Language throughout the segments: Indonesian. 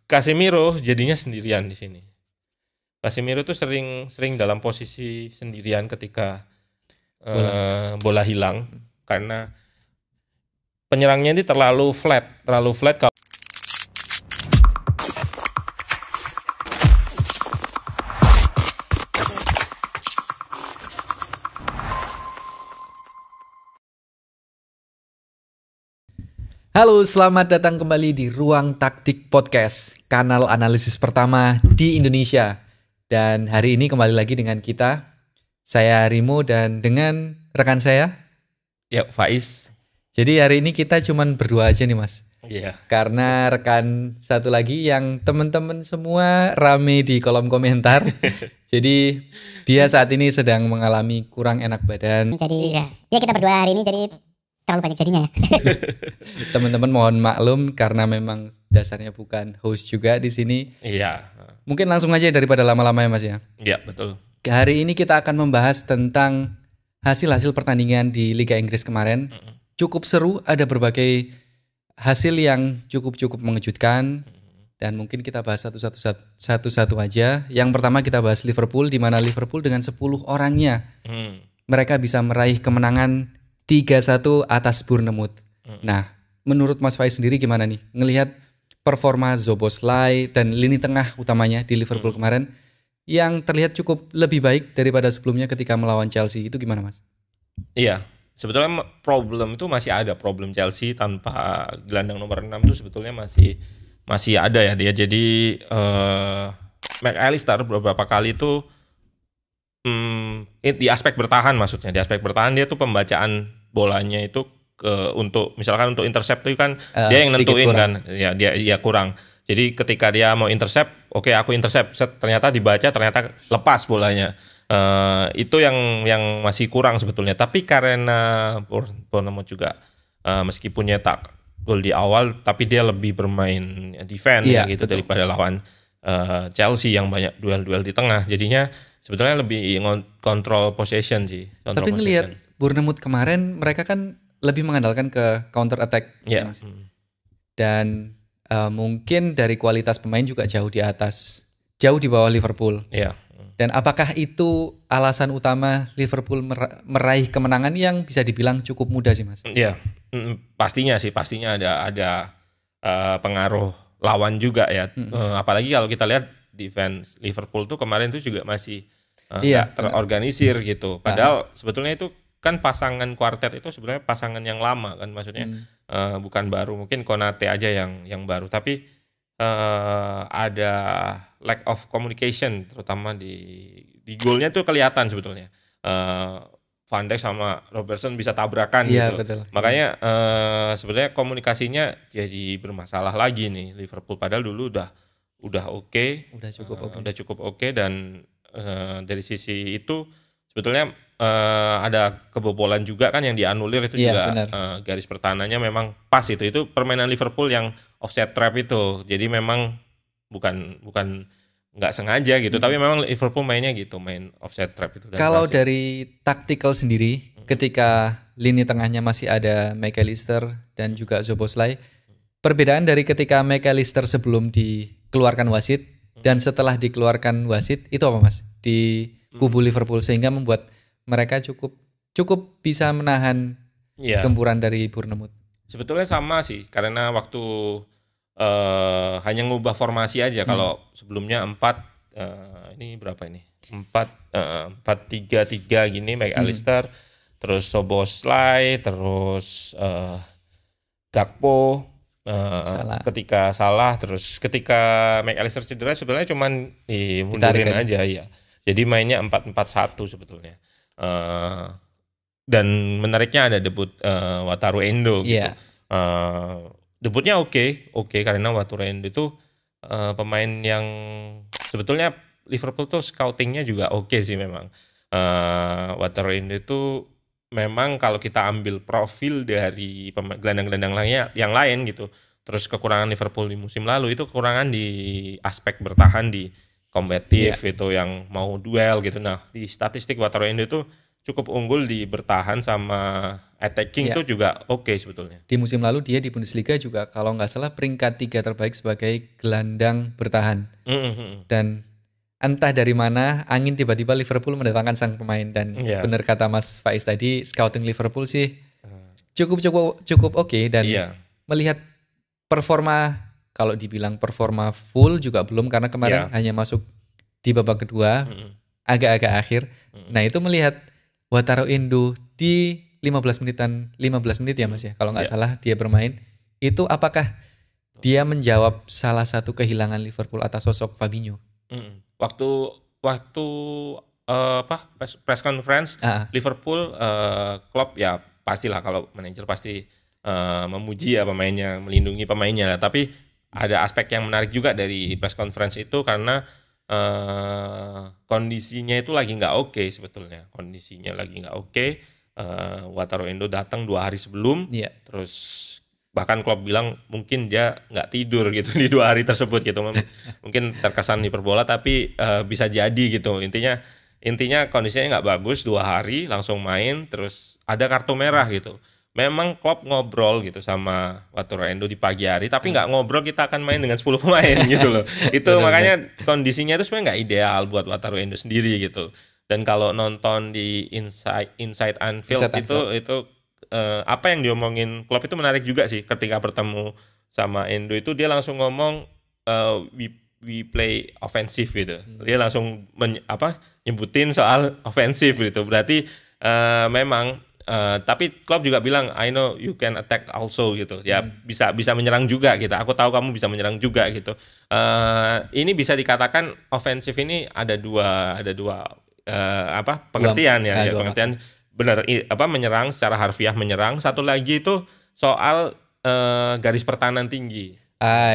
Casemiro jadinya sendirian di sini. Casemiro tuh sering dalam posisi sendirian ketika bola hilang karena penyerangnya ini terlalu flat kalau Halo, selamat datang kembali di Ruang Taktik Podcast, kanal analisis pertama di Indonesia. Dan hari ini kembali lagi dengan kita, saya Rimo dan dengan rekan saya. Ya, Faiz. Jadi hari ini kita cuman berdua aja nih Mas. Iya. Karena rekan satu lagi yang teman-teman semua rame di kolom komentar. Jadi dia saat ini sedang mengalami kurang enak badan. Jadi ya kita berdua hari ini jadi terlalu banyak jadinya ya. Teman-teman mohon maklum karena memang dasarnya bukan host juga di sini. Iya. Mungkin langsung aja daripada lama-lama ya Mas ya. Iya, betul. Hari ini kita akan membahas tentang hasil-hasil pertandingan di Liga Inggris kemarin. Cukup seru, ada berbagai hasil yang cukup mengejutkan. Dan mungkin kita bahas satu-satu aja. Yang pertama kita bahas Liverpool, di mana Liverpool dengan 10 orangnya mereka bisa meraih kemenangan 3-1 atas Bournemouth. Nah, menurut Mas Faiz sendiri gimana nih? Ngelihat performa Szoboszlai dan lini tengah utamanya di Liverpool kemarin yang terlihat cukup lebih baik daripada sebelumnya ketika melawan Chelsea. Itu gimana Mas? Iya, sebetulnya problem itu masih ada. Problem Chelsea tanpa gelandang nomor 6 itu sebetulnya masih ada ya dia. Jadi McAllister beberapa kali itu di aspek bertahan maksudnya. Di aspek bertahan dia tuh pembacaan bolanya itu untuk misalkan untuk intercept itu kan dia yang nentuin kurang. Kan. Ya dia kurang. Jadi ketika dia mau intercept, oke, aku intercept, ternyata dibaca ternyata lepas bolanya. Itu yang masih kurang sebetulnya. Tapi karena Bournemouth juga meskipun nyetak gol di awal, tapi dia lebih bermain defense gitu betul. Daripada lawan Chelsea yang banyak duel-duel di tengah. Jadinya sebetulnya lebih kontrol possession sih. Tapi ngelihat Bournemouth kemarin mereka kan lebih mengandalkan ke counter attack. Yeah. Dan mungkin dari kualitas pemain juga jauh di bawah Liverpool. Yeah. Dan apakah itu alasan utama Liverpool meraih kemenangan yang bisa dibilang cukup mudah sih Mas? Iya, pastinya ada pengaruh lawan juga ya. Apalagi kalau kita lihat defense Liverpool tuh kemarin tuh juga masih terorganisir gitu. Padahal sebetulnya itu kan pasangan kuartet itu sebenarnya pasangan yang lama kan, maksudnya bukan baru. Mungkin Konate aja yang baru, tapi ada lack of communication terutama di golnya tuh kelihatan sebetulnya. Van Dijk sama Robertson bisa tabrakan gitu. Betul. Makanya sebenarnya komunikasinya jadi bermasalah lagi nih Liverpool, padahal dulu udah oke. Udah cukup oke dan dari sisi itu sebetulnya ada kebobolan juga kan yang dianulir itu juga garis pertahanannya memang pas itu permainan Liverpool yang offset trap itu. Jadi memang bukan nggak sengaja gitu, tapi memang Liverpool mainnya gitu, main offset trap itu. Kalau dari tactical sendiri, ketika lini tengahnya masih ada McAllister dan juga Szoboszlai, perbedaan dari ketika McAllister sebelum dikeluarkan wasit dan setelah dikeluarkan wasit itu apa Mas? Di kubu Liverpool sehingga membuat mereka cukup bisa menahan gempuran dari Bournemouth. Sebetulnya sama sih, karena waktu hanya ngubah formasi aja. Kalau sebelumnya 4 ini berapa ini? 4-3-3 gini McAllister, terus Szoboszlai, terus Gakpo ketika salah, terus ketika McAllister cedera sebenarnya cuman dimundurin aja ya. Jadi mainnya 4-4-1 sebetulnya. Dan menariknya ada debut Wataru Endo gitu. Debutnya oke karena Wataru Endo itu pemain yang sebetulnya Liverpool tuh scoutingnya juga oke sih memang. Wataru Endo itu memang kalau kita ambil profil dari gelandang-gelandang yang lain gitu, terus kekurangan Liverpool di musim lalu itu kekurangan di aspek bertahan, di kompetitif itu yang mau duel gitu. Nah di statistik Wataru Endo itu cukup unggul di bertahan sama attacking itu juga oke sebetulnya. Di musim lalu dia di Bundesliga juga kalau nggak salah peringkat 3 terbaik sebagai gelandang bertahan. Dan entah dari mana angin tiba-tiba Liverpool mendatangkan sang pemain dan benar kata Mas Faiz tadi, scouting Liverpool sih cukup oke dan melihat performa, kalau dibilang performa full juga belum karena kemarin hanya masuk di babak kedua agak-agak akhir. Nah itu melihat Wataru Endo di 15 menit ya Mas ya kalau nggak salah dia bermain, itu apakah dia menjawab salah satu kehilangan Liverpool atas sosok Fabinho? Waktu press conference Liverpool, Klopp ya pastilah kalau manajer pasti memuji ya pemainnya, melindungi pemainnya lah. Tapi ada aspek yang menarik juga dari press conference itu karena kondisinya itu lagi nggak oke sebetulnya. Kondisinya lagi nggak oke. Wataru Endo datang 2 hari sebelum, terus bahkan Klopp bilang mungkin dia nggak tidur gitu di 2 hari tersebut gitu. Mungkin terkesan hiperbola tapi bisa jadi gitu. Intinya kondisinya nggak bagus, 2 hari langsung main, terus ada kartu merah gitu. Memang Klopp ngobrol gitu sama Wataru Endo di pagi hari, tapi nggak ngobrol kita akan main dengan 10 pemain gitu loh. Itu makanya kondisinya itu sebenarnya nggak ideal buat Wataru Endo sendiri gitu. Dan kalau nonton di Inside Anfield itu apa yang diomongin Klopp itu menarik juga sih. Ketika bertemu sama Endo itu dia langsung ngomong we play offensive gitu. Dia langsung nyebutin soal offensive gitu. Berarti memang tapi Klopp juga bilang I know you can attack also gitu. Ya bisa menyerang juga gitu. Aku tahu kamu bisa menyerang juga gitu. Ini bisa dikatakan offensive ini ada dua pengertian ya, pengertian benar menyerang secara harfiah menyerang. Satu lagi itu soal garis pertahanan tinggi.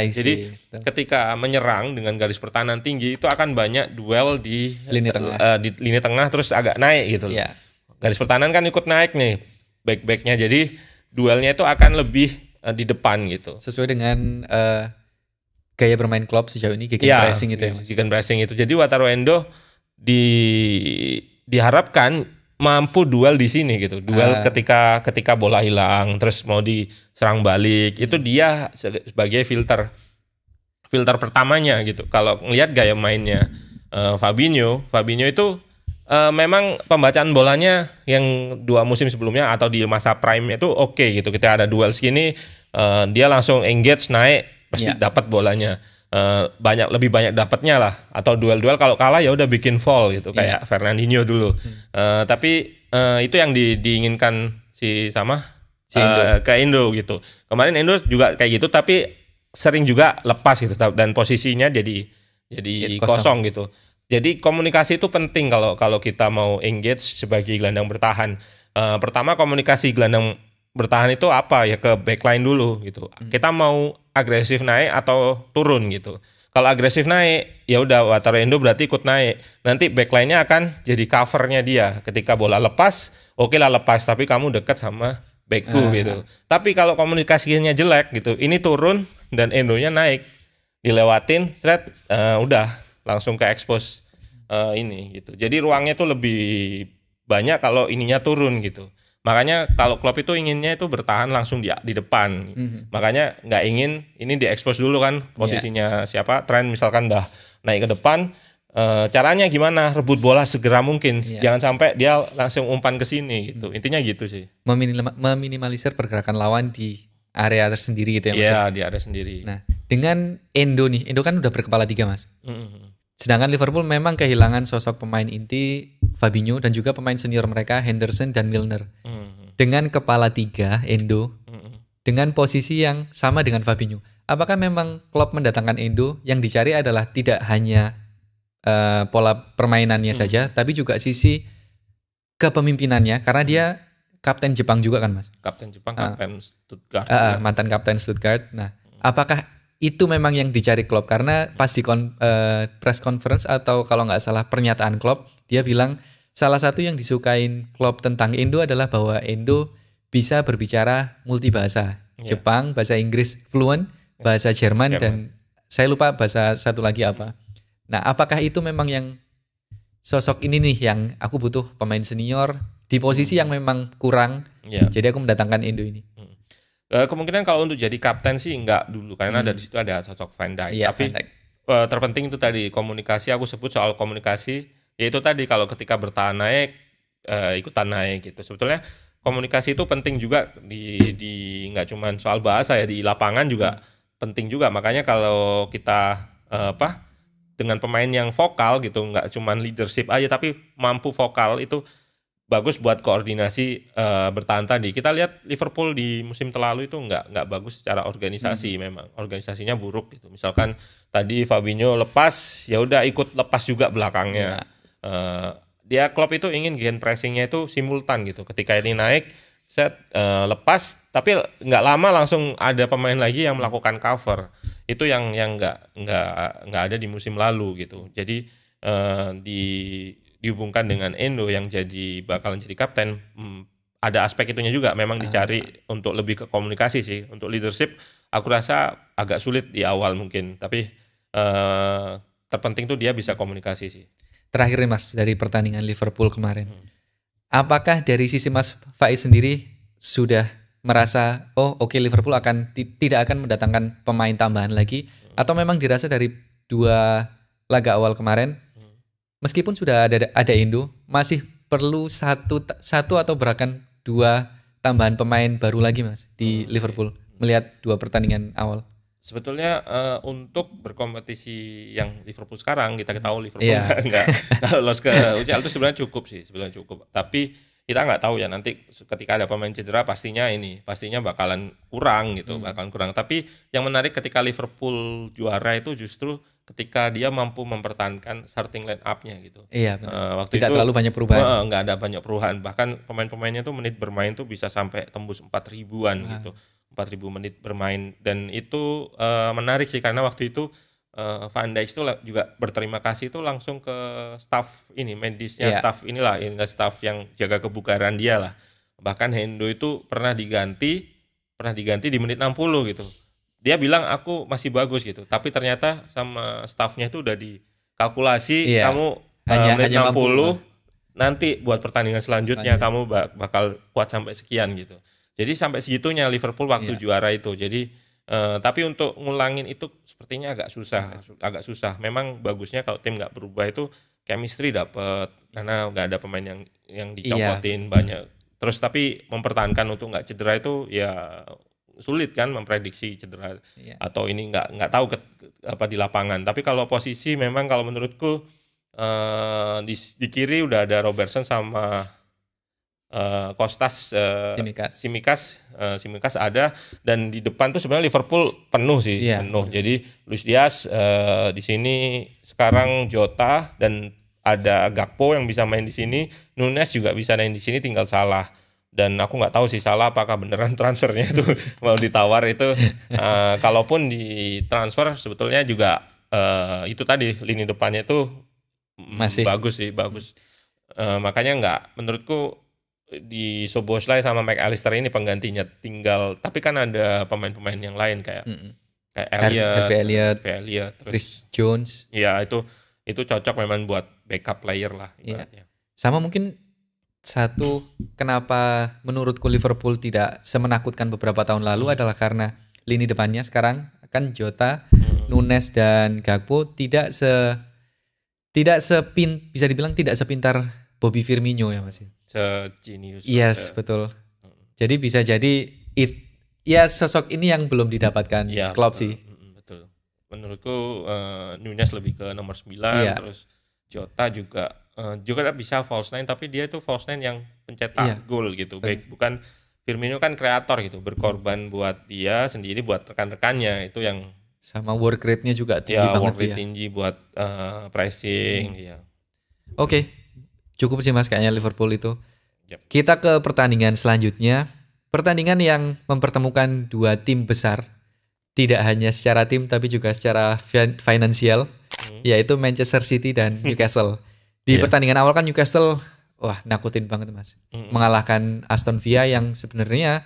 Jadi ketika menyerang dengan garis pertahanan tinggi itu akan banyak duel di lini tengah terus agak naik gitu. Garis pertahanan kan ikut naik nih back-backnya, jadi duelnya itu akan lebih di depan gitu. Sesuai dengan gaya bermain Klopp sejauh ini, pressing itu ya. Pressing itu. Jadi Wataru Endo diharapkan mampu duel di sini gitu. Duel ketika bola hilang terus mau diserang balik, itu dia sebagai filter pertamanya gitu. Kalau ngelihat gaya mainnya Fabinho itu memang pembacaan bolanya yang 2 musim sebelumnya atau di masa prime itu oke gitu. Ketika ada duel segini dia langsung engage, naik, pasti dapat bolanya. Lebih banyak dapatnya lah, atau duel-duel kalau kalah ya udah bikin foul gitu kayak Fernandinho dulu. Tapi itu yang diinginkan ke Endo gitu. Kemarin Endo juga kayak gitu tapi sering juga lepas gitu dan posisinya jadi kosong gitu. Jadi komunikasi itu penting kalau kita mau engage sebagai gelandang bertahan. Pertama komunikasi gelandang bertahan itu apa ya, ke backline dulu gitu. Kita mau agresif naik atau turun gitu. Kalau agresif naik ya udah Wataru Endo berarti ikut naik. Nanti backline-nya akan jadi covernya dia. Ketika bola lepas, oke lah lepas tapi kamu dekat sama backku gitu. Tapi kalau komunikasinya jelek gitu, ini turun dan Endonya naik, dilewatin, udah langsung ke expose ini gitu. Jadi ruangnya tuh lebih banyak kalau ininya turun gitu. Makanya kalau Klopp itu inginnya itu bertahan langsung di depan. Makanya nggak ingin ini diekspos dulu kan posisinya siapa, Trent misalkan udah naik ke depan. Caranya gimana? Rebut bola segera mungkin. Jangan sampai dia langsung umpan ke sini gitu. Intinya gitu sih. Meminimalisir pergerakan lawan di area tersendiri gitu ya Mas. Iya, di area sendiri. Nah, dengan Endo kan udah berkepala 3 Mas. Sedangkan Liverpool memang kehilangan sosok pemain inti Fabinho dan juga pemain senior mereka Henderson dan Milner. Dengan kepala 3 Endo, dengan posisi yang sama dengan Fabinho. Apakah memang Klopp mendatangkan Endo yang dicari adalah tidak hanya pola permainannya saja, tapi juga sisi kepemimpinannya, karena dia kapten Jepang juga kan Mas? Kapten Jepang, kapten Stuttgart. Mantan kapten Stuttgart. Nah, apakah itu memang yang dicari Klopp? Karena pas di press conference atau kalau nggak salah pernyataan Klopp, dia bilang salah satu yang disukain Klopp tentang Endo adalah bahwa Endo bisa berbicara multibahasa. Jepang, bahasa Inggris fluent, bahasa Jerman, dan saya lupa bahasa satu lagi apa. Nah, apakah itu memang yang sosok ini nih yang aku butuh pemain senior di posisi yang memang kurang. Jadi aku mendatangkan Endo ini. Kemungkinan kalau untuk jadi kapten sih enggak dulu karena ada di situ ada sosok Van Dijk. Tapi Van Dijk. Terpenting itu tadi komunikasi, aku sebut soal komunikasi, yaitu tadi kalau ketika bertahan naik ikutan naik gitu. Sebetulnya komunikasi itu penting juga di nggak cuma soal bahasa ya, di lapangan juga penting juga. Makanya kalau kita dengan pemain yang vokal gitu, nggak cuma leadership aja tapi mampu vokal, itu bagus buat koordinasi bertahan tadi. Kita lihat Liverpool di musim terlalu itu nggak bagus secara organisasi, memang organisasinya buruk gitu. Misalkan tadi Fabinho lepas, ya udah ikut lepas juga belakangnya. Dia Klopp itu ingin gen pressingnya itu simultan gitu. Ketika ini naik, lepas, tapi nggak lama langsung ada pemain lagi yang melakukan cover. Itu yang nggak ada di musim lalu gitu. Jadi dihubungkan dengan Endo yang bakalan jadi kapten, ada aspek itunya juga memang dicari untuk lebih ke komunikasi sih. Untuk leadership aku rasa agak sulit di awal mungkin, tapi terpenting tuh dia bisa komunikasi sih. Terakhir nih Mas, dari pertandingan Liverpool kemarin, apakah dari sisi Mas Faiz sendiri sudah merasa oke, Liverpool tidak akan mendatangkan pemain tambahan lagi, atau memang dirasa dari 2 laga awal kemarin meskipun sudah ada Endo, masih perlu satu atau bahkan 2 tambahan pemain baru lagi Mas di Liverpool melihat 2 pertandingan awal? Sebetulnya untuk berkompetisi yang Liverpool sekarang, kita tahu Liverpool nggak lolos ke UCL itu sebenarnya cukup. Tapi kita nggak tahu ya, nanti ketika ada pemain cedera pastinya bakalan kurang gitu, Tapi yang menarik ketika Liverpool juara itu justru ketika dia mampu mempertahankan starting line up-nya gitu. Iya, waktu tidak itu terlalu banyak perubahan. Nggak ada banyak perubahan. Bahkan pemain-pemainnya tuh menit bermain tuh bisa sampai tembus 4.000-an gitu. 4.000 menit bermain, dan itu menarik sih karena waktu itu Van Dijk itu juga berterima kasih itu langsung ke staff medisnya, staff staff yang jaga kebugaran dia lah. Bahkan Hendo itu pernah diganti di menit 60 gitu. Dia bilang aku masih bagus gitu, tapi ternyata sama staffnya itu udah dikalkulasi, kamu menit 60 nanti buat pertandingan selanjutnya kamu bakal kuat sampai sekian gitu. Jadi sampai segitunya Liverpool waktu juara itu. Jadi tapi untuk ngulangin itu sepertinya agak susah. Memang bagusnya kalau tim nggak berubah itu chemistry dapet, karena nggak ada pemain yang dicopotin banyak. Terus tapi mempertahankan untuk nggak cedera itu ya sulit kan, memprediksi cedera atau ini nggak tahu apa di lapangan. Tapi kalau posisi memang kalau menurutku di kiri udah ada Robertson sama Kostas, Tsimikas ada, dan di depan tuh sebenarnya Liverpool penuh sih, penuh. Jadi Luis Diaz di sini sekarang, Jota, dan ada Gakpo yang bisa main di sini, Nunes juga bisa main di sini, tinggal Salah. Dan aku nggak tahu sih Salah apakah beneran transfernya itu mau ditawar itu. Kalaupun di transfer sebetulnya juga itu tadi lini depannya tuh masih bagus sih, bagus. Makanya nggak, menurutku di Szoboszlai sama McAllister ini penggantinya tinggal, tapi kan ada pemain-pemain yang lain kayak Elliot, terus Chris Jones. Ya itu cocok memang buat backup player lah ibaratnya. Sama mungkin satu kenapa menurutku Liverpool tidak semenakutkan beberapa tahun lalu adalah karena lini depannya sekarang kan Jota, Nunes dan Gakpo bisa dibilang tidak sepintar Bobby Firmino ya Mas. Sejenius. Yes, betul. Jadi bisa jadi sosok ini yang belum didapatkan Klopp sih. Betul. Menurutku Nunes lebih ke nomor 9, terus Jota juga bisa false nine, tapi dia itu false nine yang pencetak gol gitu. Baik, bukan Firmino kan kreator gitu, berkorban buat dia sendiri, buat rekan-rekannya, itu yang sama work rate-nya juga tinggi banget work rate tinggi buat pressing Oke. Cukup sih Mas kayaknya Liverpool itu. Kita ke pertandingan selanjutnya. Pertandingan yang mempertemukan 2 tim besar. Tidak hanya secara tim tapi juga secara finansial. Yaitu Manchester City dan Newcastle. Di pertandingan awal kan Newcastle nakutin banget Mas. Mengalahkan Aston Villa yang sebenarnya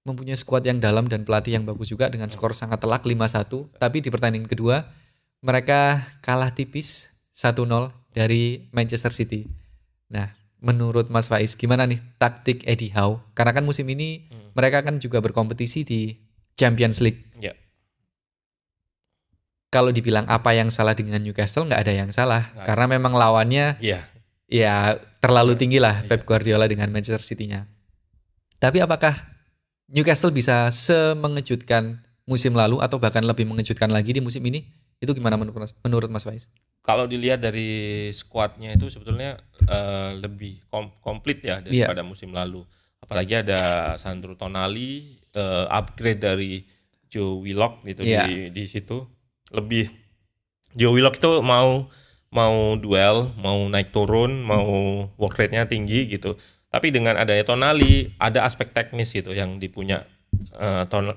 mempunyai skuad yang dalam dan pelatih yang bagus juga dengan skor sangat telak 5-1. Tapi di pertandingan kedua mereka kalah tipis 1-0 dari Manchester City. Nah, menurut Mas Faiz gimana nih taktik Eddie Howe? Karena kan musim ini mereka kan juga berkompetisi di Champions League. Ya. Kalau dibilang apa yang salah dengan Newcastle, nggak ada yang salah. Karena memang lawannya ya terlalu tinggi lah Pep Guardiola dengan Manchester City-nya. Tapi apakah Newcastle bisa semengejutkan musim lalu atau bahkan lebih mengejutkan lagi di musim ini? Itu gimana menurut Mas Faiz? Kalau dilihat dari skuadnya itu sebetulnya lebih komplit ya daripada musim lalu. Apalagi ada Sandro Tonali, upgrade dari Joe Willock gitu di situ. Lebih Joe Willock itu mau duel, mau naik turun, mau work rate-nya tinggi gitu. Tapi dengan adanya Tonali ada aspek teknis gitu yang dipunya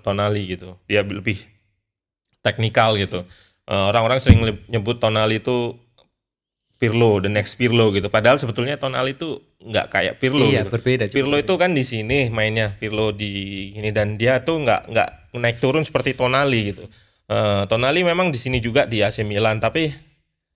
Tonali gitu. Dia lebih teknikal gitu. Orang-orang sering nyebut Tonali itu Pirlo, the next Pirlo gitu. Padahal sebetulnya Tonali itu nggak kayak Pirlo gitu. Berbeda. Pirlo itu kan di sini mainnya, Pirlo di ini, dan dia tuh nggak naik turun seperti Tonali gitu. Tonali memang di sini juga di AC Milan, tapi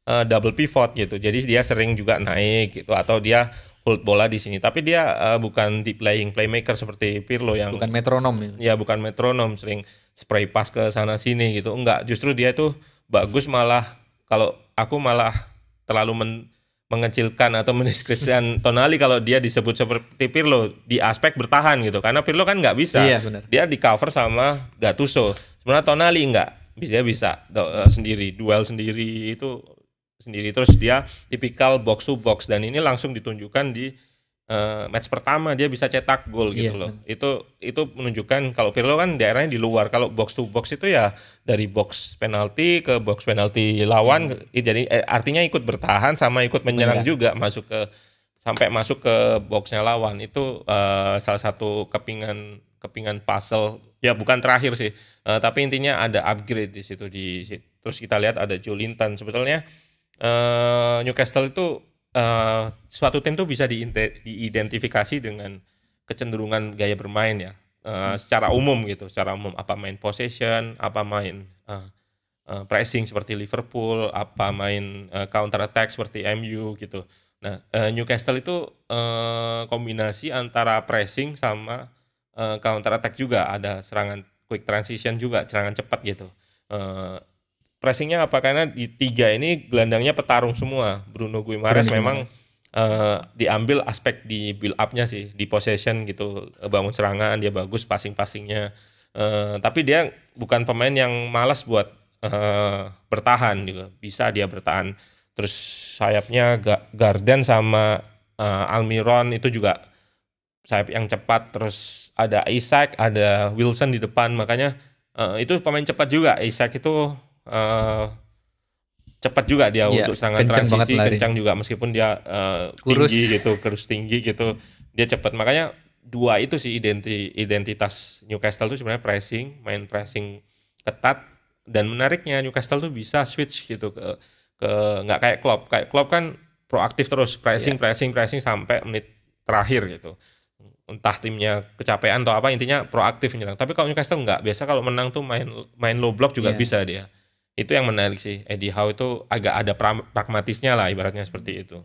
double pivot gitu. Jadi dia sering juga naik gitu, atau dia hold bola di sini. Tapi dia bukan deep playmaker seperti Pirlo yang bukan metronom ya. Bukan metronom, sering spray pass ke sana sini gitu. Enggak, justru dia tuh bagus, malah kalau aku malah terlalu mengecilkan atau mendeskripsikan Tonali kalau dia disebut seperti Pirlo di aspek bertahan gitu. Karena Pirlo kan nggak bisa. Dia di cover sama Gattuso. Sebenarnya Tonali enggak. Dia bisa sendiri, duel sendiri itu sendiri. Terus dia tipikal box to box, dan ini langsung ditunjukkan di match pertama dia bisa cetak gol gitu loh. Itu menunjukkan kalau Pirlo kan daerahnya di luar. Kalau box to box itu ya dari box penalti ke box penalti lawan. Jadi artinya ikut bertahan sama ikut menyerang juga, sampai masuk ke boxnya lawan. Itu salah satu kepingan puzzle. Ya bukan terakhir sih, tapi intinya ada upgrade di situ. Terus kita lihat ada Joelinton. Sebetulnya Newcastle itu suatu tim tuh bisa diidentifikasi dengan kecenderungan gaya bermain ya, secara umum gitu. Secara umum, apa main possession, apa main pressing seperti Liverpool, apa main counter attack seperti MU gitu. Nah, Newcastle itu kombinasi antara pressing sama counter attack juga, ada serangan quick transition juga, serangan cepat gitu. Pressingnya apa? Karena di tiga ini gelandangnya petarung semua. Bruno Guimaraes memang diambil aspek di build up-nya sih, di possession gitu, bangun serangan dia bagus, passing-passingnya. Tapi dia bukan pemain yang malas buat bertahan juga. Bisa dia bertahan. Terus sayapnya Garden sama Almiron itu juga sayap yang cepat. Terus ada Isak, ada Wilson di depan. Makanya itu pemain cepat juga. Isak itu cepat juga dia untuk serangan transisi, kencang juga meskipun dia tinggi gitu, kurus tinggi gitu, dia cepat. Makanya dua itu sih identitas Newcastle tuh sebenarnya pressing, main pressing ketat, dan menariknya Newcastle tuh bisa switch gitu ke nggak kayak Klopp. Kayak Klopp kan proaktif terus pressing sampai menit terakhir gitu. Entah timnya kecapean atau apa, intinya proaktif menyerang. Tapi kalau Newcastle nggak, biasa kalau menang tuh main low block juga bisa dia. Itu yang menarik sih. Eddie Howe itu agak ada pragmatisnya lah, ibaratnya seperti itu.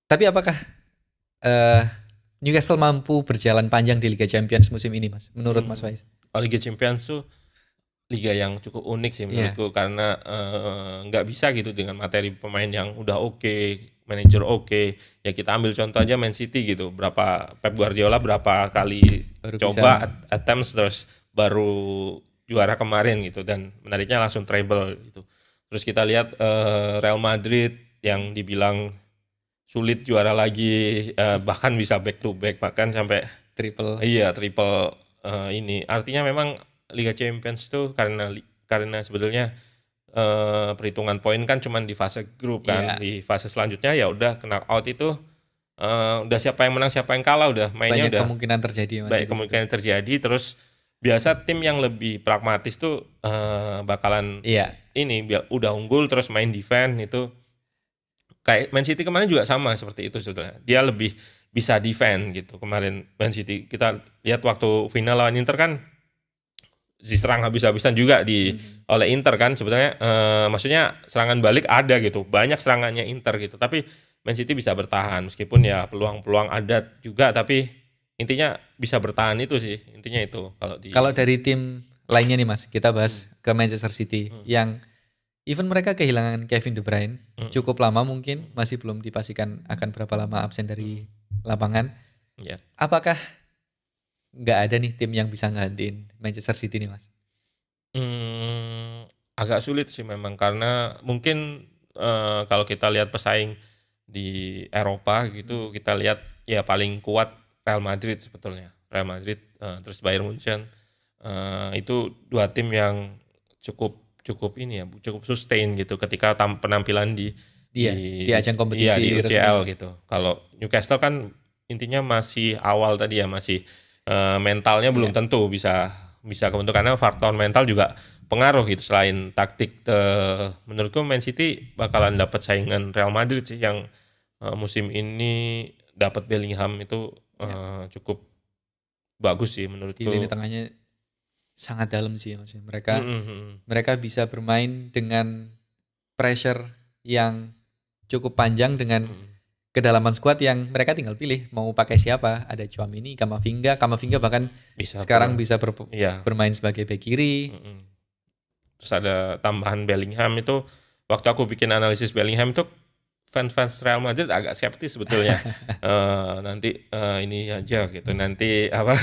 Tapi apakah Newcastle mampu berjalan panjang di Liga Champions musim ini, Mas? Menurut Mas Faiz? Liga Champions tuh liga yang cukup unik sih menurutku, karena nggak bisa gitu dengan materi pemain yang udah oke, manajer oke. Ya kita ambil contoh aja Man City gitu. Pep Guardiola berapa kali coba attempts, terus baru juara kemarin gitu, dan menariknya langsung treble gitu. Terus kita lihat Real Madrid yang dibilang sulit juara lagi, bahkan bisa back to back, bahkan sampai triple. Triple ini. Artinya memang Liga Champions itu karena sebetulnya perhitungan poin kan cuma di fase grup kan. Di fase selanjutnya ya udah knock out itu udah siapa yang menang siapa yang kalah, udah mainnya banyak kemungkinan terjadi. Banyak kemungkinan terjadi. Terus biasa tim yang lebih pragmatis tuh bakalan udah unggul terus main defense itu. Kayak Man City kemarin juga sama seperti itu sebetulnya. Dia lebih bisa defense gitu kemarin Man City. Kita lihat waktu final lawan Inter kan diserang habis-habisan juga oleh Inter kan sebetulnya. Maksudnya serangan balik ada gitu. Banyak serangannya Inter gitu. Tapi Man City bisa bertahan meskipun ya peluang-peluang ada juga, tapi intinya bisa bertahan itu sih, intinya itu Kalau dari tim lainnya nih Mas, kita bahas ke Manchester City yang even mereka kehilangan Kevin De Bruyne cukup lama, mungkin masih belum dipastikan akan berapa lama absen dari lapangan. Apakah nggak ada nih tim yang bisa ngantiin Manchester City nih Mas? Agak sulit sih memang, karena mungkin kalau kita lihat pesaing di Eropa gitu, kita lihat ya paling kuat Real Madrid sebetulnya. Real Madrid terus Bayern Munchen, itu dua tim yang cukup ini ya, cukup sustain gitu ketika penampilan di ajang kompetisi di UCL resmi gitu. Kalau Newcastle kan intinya masih awal tadi ya, masih mentalnya belum tentu bisa kebentuk, karena faktor mental juga pengaruh gitu. Selain taktik, menurutku Man City bakalan dapat saingan Real Madrid sih, yang musim ini dapat Bellingham itu cukup bagus sih menurutku. Di lini tengahnya sangat dalam sih Mas. Mereka bisa bermain dengan pressure yang cukup panjang dengan kedalaman squad yang mereka tinggal pilih mau pakai siapa. Ada Tchouaméni, Camavinga bahkan sekarang bisa bermain sebagai bek kiri. Terus ada tambahan Bellingham itu, waktu aku bikin analisis Bellingham itu fans Real Madrid agak skeptis sebetulnya. Nanti ini aja gitu, nanti apa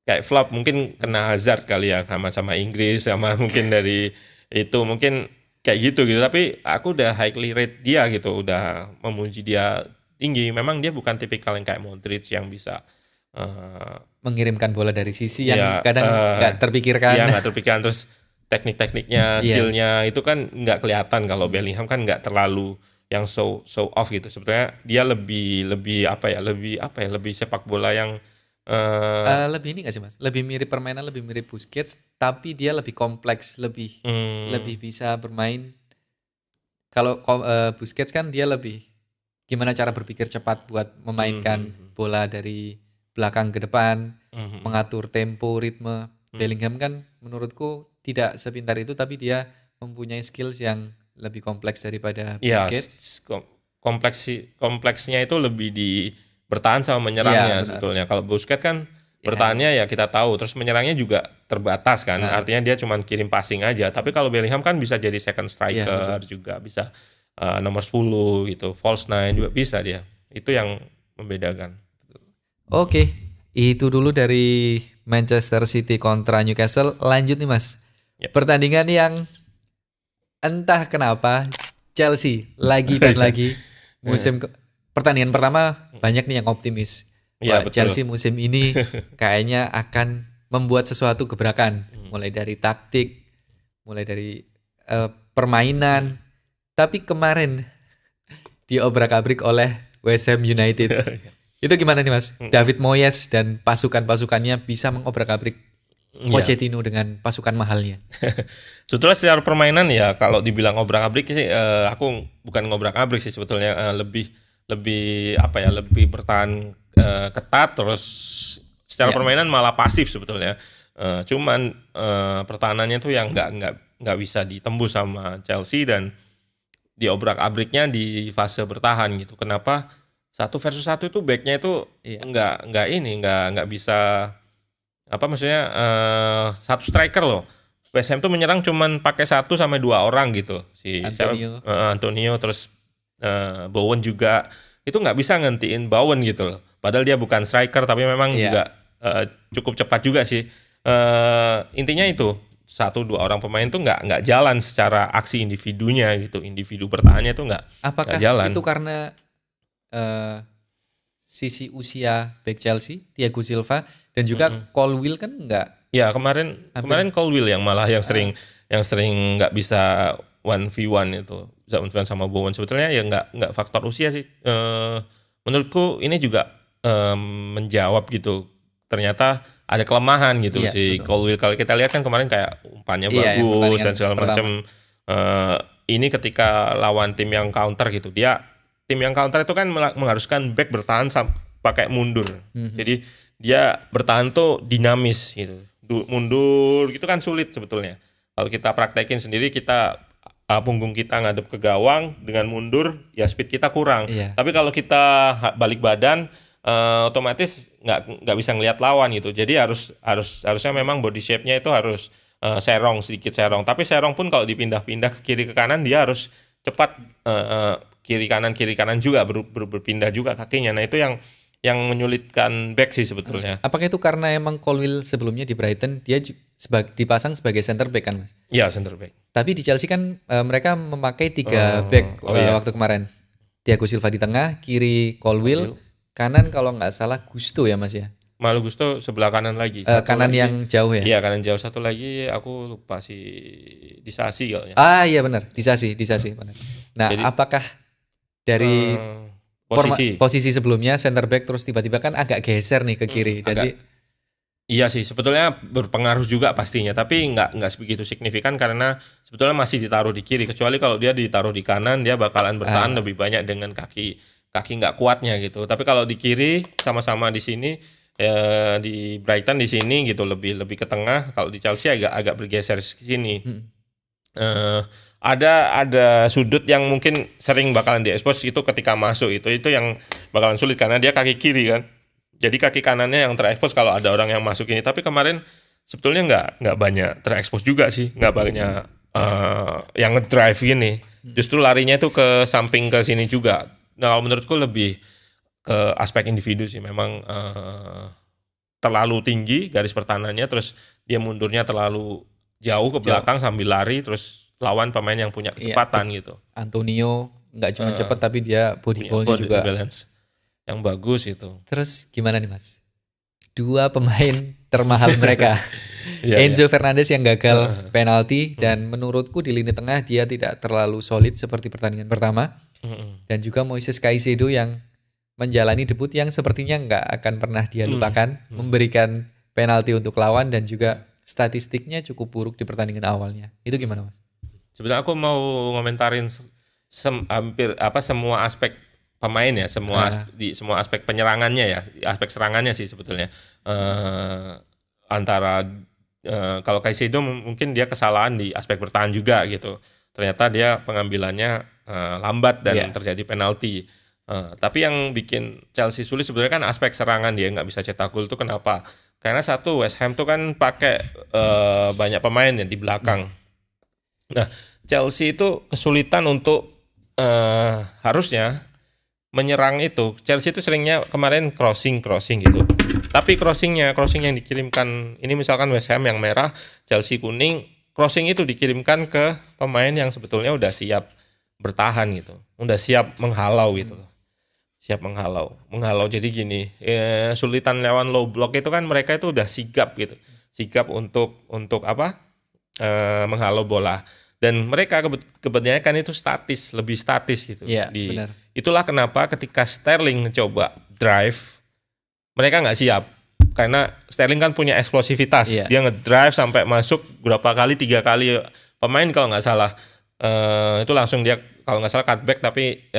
kayak flop, mungkin kena Hazard kali ya, sama Inggris, sama mungkin dari itu, mungkin kayak gitu. Tapi aku udah highly rate dia gitu, udah memuji dia tinggi. Memang dia bukan tipikal yang kayak Modric yang bisa mengirimkan bola dari sisi yang kadang nggak terpikirkan. Iya, nggak terpikirkan. Terus teknik-tekniknya, skillnya itu kan nggak kelihatan. Kalau Bellingham kan nggak terlalu yang show off gitu. Sebetulnya dia lebih sepak bola yang lebih ini nggak sih Mas? Lebih mirip permainan, lebih mirip Busquets, tapi dia lebih kompleks, lebih bisa bermain. Kalau Busquets kan dia lebih gimana cara berpikir cepat buat memainkan bola dari belakang ke depan, mengatur tempo, ritme. Bellingham kan menurutku tidak sepintar itu, tapi dia mempunyai skills yang lebih kompleks daripada Busquets. Kompleksnya itu lebih di bertahan sama menyerangnya sebetulnya. Kalau Busquets kan bertahannya ya kita tahu, terus menyerangnya juga terbatas kan. Artinya dia cuma kirim passing aja. Tapi kalau Bellingham kan bisa jadi second striker juga, bisa nomor 10 gitu, false nine juga bisa dia. Itu yang membedakan. Oke, itu dulu dari Manchester City kontra Newcastle. Lanjut nih Mas. Pertandingan yang entah kenapa Chelsea lagi dan lagi pertandingan pertama banyak nih yang optimis. Chelsea musim ini kayaknya akan membuat sesuatu gebrakan, mulai dari taktik, mulai dari permainan. Tapi kemarin diobrak-abrik oleh West Ham United. Itu gimana nih Mas? David Moyes dan pasukan-pasukannya bisa mengobrak-abrik Pochettino dengan pasukan mahalnya. Sebetulnya secara permainan ya, kalau dibilang obrak-abrik sih, aku bukan ngobrak-abrik sih sebetulnya, lebih bertahan ketat, terus secara permainan malah pasif sebetulnya. Cuman pertahanannya tuh yang nggak bisa ditembus sama Chelsea, dan diobrak-abriknya di fase bertahan gitu. Kenapa 1 versus 1 itu backnya itu nggak bisa satu striker loh. West Ham tuh menyerang cuman pakai 1 sampai 2 orang gitu. Antonio terus Bowen juga itu nggak bisa ngentiin Bowen gitu loh. Padahal dia bukan striker, tapi memang juga cukup cepat juga sih. Intinya itu 1-2 orang pemain tuh nggak jalan secara aksi individunya gitu. Individu bertahannya tuh nggak jalan. Apakah itu karena sisi usia back Chelsea, Thiago Silva, dan juga Colwill kan enggak. Ya, kemarin Colwill yang malah yang sering nggak bisa 1v1 itu, bisa 1v1 sama Bowen. Sebetulnya ya nggak faktor usia sih. Menurutku ini juga menjawab gitu. Ternyata ada kelemahan gitu si Colwill. Kalau kita lihat kan kemarin kayak umpannya bagus dan segala macam. Ini ketika lawan tim yang counter gitu, tim yang counter itu kan mengharuskan back bertahan pakai mundur. Jadi dia bertahan tuh dinamis gitu. Mundur gitu kan sulit sebetulnya. Kalau kita praktekin sendiri, kita punggung kita ngadep ke gawang dengan mundur, ya speed kita kurang. Tapi kalau kita balik badan, otomatis nggak bisa ngelihat lawan gitu. Jadi harusnya memang body shape-nya itu harus sedikit serong. Tapi serong pun kalau dipindah-pindah ke kiri ke kanan, dia harus cepat kiri kanan juga berpindah juga kakinya. Nah itu yang menyulitkan back sih sebetulnya. Apakah itu karena emang Colwill sebelumnya di Brighton dia dipasang sebagai center back kan Mas? Iya center back. Tapi di Chelsea kan mereka memakai 3 back waktu kemarin. Thiago Silva di tengah, kiri Colwill, kanan kalau nggak salah Gusto ya Mas ya? Malo Gusto sebelah kanan lagi. Kanan lagi, yang jauh ya? Iya kanan jauh, satu lagi aku lupa si Disasi kayaknya. Iya benar, Disasi benar. Nah jadi, apakah dari posisi sebelumnya center back terus tiba-tiba kan agak geser nih ke kiri. Jadi iya sih sebetulnya berpengaruh juga pastinya, tapi nggak sebegitu signifikan karena sebetulnya masih ditaruh di kiri, kecuali kalau dia ditaruh di kanan dia bakalan bertahan lebih banyak dengan kaki nggak kuatnya gitu. Tapi kalau di kiri sama-sama di sini di Brighton di sini gitu lebih ke tengah, kalau di Chelsea agak bergeser ke sini. Ada sudut yang mungkin sering bakalan diekspos itu ketika masuk itu yang bakalan sulit karena dia kaki kiri kan. Jadi kaki kanannya yang terekspos kalau ada orang yang masuk ini. Tapi kemarin sebetulnya nggak banyak terekspos juga sih, nggak banyak yang ngedrive gini. Justru larinya itu ke samping ke sini juga. Nah kalau menurutku lebih ke aspek individu sih, memang terlalu tinggi garis pertahanannya, terus dia mundurnya terlalu jauh ke belakang sambil lari, terus lawan pemain yang punya kecepatan gitu. Antonio nggak cuma cepat tapi dia body ball-nya juga balance yang bagus itu. Terus gimana nih Mas? 2 pemain termahal mereka, Enzo Fernandez yang gagal penalti dan menurutku di lini tengah dia tidak terlalu solid seperti pertandingan pertama, dan juga Moises Caicedo yang menjalani debut yang sepertinya nggak akan pernah dia lupakan, memberikan penalti untuk lawan dan juga statistiknya cukup buruk di pertandingan awalnya. Itu gimana Mas? Sebenarnya aku mau ngomentarin hampir semua aspek pemain ya, semua aspek penyerangannya ya, aspek serangannya sih sebetulnya. Antara kalau Caicedo mungkin dia kesalahan di aspek bertahan juga gitu. Ternyata dia pengambilannya lambat dan terjadi penalti. Tapi yang bikin Chelsea sulit sebenarnya kan aspek serangan, dia nggak bisa cetak gol itu kenapa? Karena satu, West Ham tuh kan pakai banyak pemain yang di belakang. Nah Chelsea itu kesulitan untuk harusnya menyerang itu. Chelsea itu seringnya kemarin crossing gitu. Tapi crossing yang dikirimkan ini misalkan West Ham yang merah, Chelsea kuning, crossing itu dikirimkan ke pemain yang sebetulnya udah siap bertahan gitu, udah siap menghalau gitu loh. Siap menghalau. Jadi gini, sulitan lawan low block itu kan mereka itu udah sigap gitu. Sigap untuk menghalau bola. Dan mereka kebanyakan itu lebih statis gitu. Benar. Itulah kenapa ketika Sterling coba drive, mereka nggak siap. Karena Sterling kan punya eksplosivitas. Dia ngedrive sampai masuk berapa kali, 3 kali. Pemain kalau nggak salah, itu langsung dia kalau nggak salah cutback, tapi